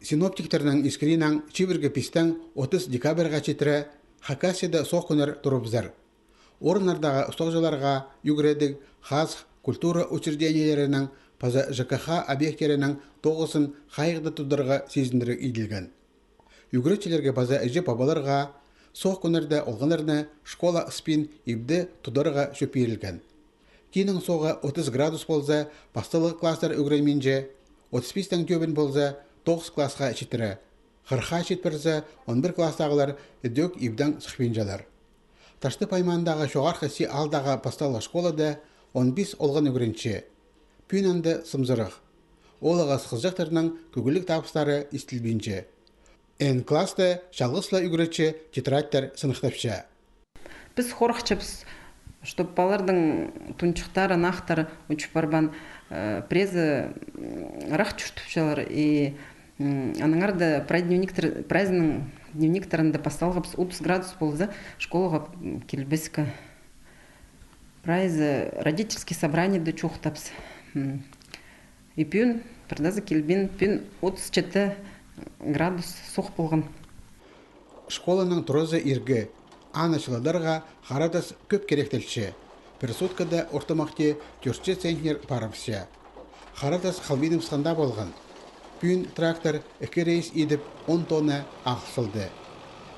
Синоптиктернің искринан чибіргі пистен 30 декабрға четірі Хакасияда соқ күнер тұрыбзар. Орынардағы ұстақжыларға югредік хаз культура учрежденияларының паза ЖКХ объекттерінің 9-ын қайғыды тұдырға сезіндірі иділген. Югретчелерге паза әже пабаларға соқ күнерді олғанарына школа спин ибді тұдырға шөпейілген. Кейінің соға 30 градус болса, бастылығы кластар үгременже, 35-тен төбін болса, 9 классқа четірі. Қырқа четпірзі 11 кластағылар үдік ибдан сықпенжалар. Ташты паймандағы шоғарқы си алдағы пасталы школада 15 олған үгірінші. Пүйінанды сымзырық. Олыға сықызжақтарының күгілік табыстары істілбенже. Эн класты жалғысла үгірінші тетрадтар сынықтапша. Біз қорқчапыз, чтоб балардың тұнчықтары, нақтары учып барбан презі рақ чүртіпшалар и анаңарды праздның дневниктерінде басталғапс 30 градус болды, школаға келбескі. Прайзы родительский собрание да чуқтапс. И пүн, бірдазы келбен, пүн 37 градус соқ болған. Школаның тұрызы иргі, анашыладарға қарадас көп керектелші. Бір суткада ортамақты 400 центнер парымсы. Қарадас қалбейдің сқанда болған. Пүн трактор 2 рейс едіп 10 тонна ақсылды.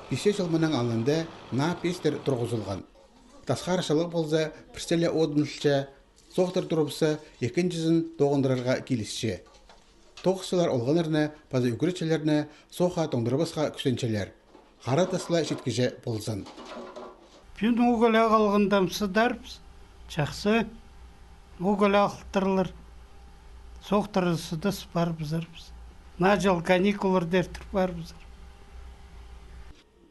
5 жылмының алында на пестер тұрғызылған. Тасқар шылық болса, пірселі одыншылша, соқтыр тұрыпсы 2-жізін доғындырарға келісші. Тоқсылар олғанырны, пазы үкіретшілерні соқа тоңдырыбысқа күсеншелер. Қара тасла жеткеже болсын. Пүн оғылы қалғындамсы дарбыз, жақсы оғылы ақылтырылыр. Соқтырысы да спарбызарбыз. Нажал каникулар дертір барбызар.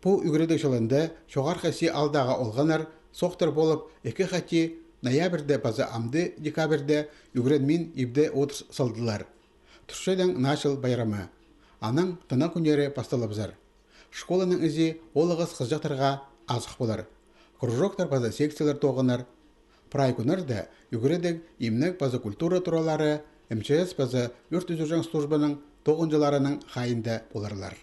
Бұл үгіредік жылында шоғар қаси алдағы олғанар соқтыр болып 2 қати ноябрьде пазы амды декабрьде үгіредмен ибде отыр салдылар. Түршеден нашыл байрамы. Аның тына күнері пасталабызар. Школаның ізі олығыз қызжақтарға азық болар. Кружоктар пазы секциялар тоғынар. Прай күнірді үгіредік имнік пазы культура туралары МЧС пазы өрт үзіржен службаның тоғынжыларының қайында боларлар.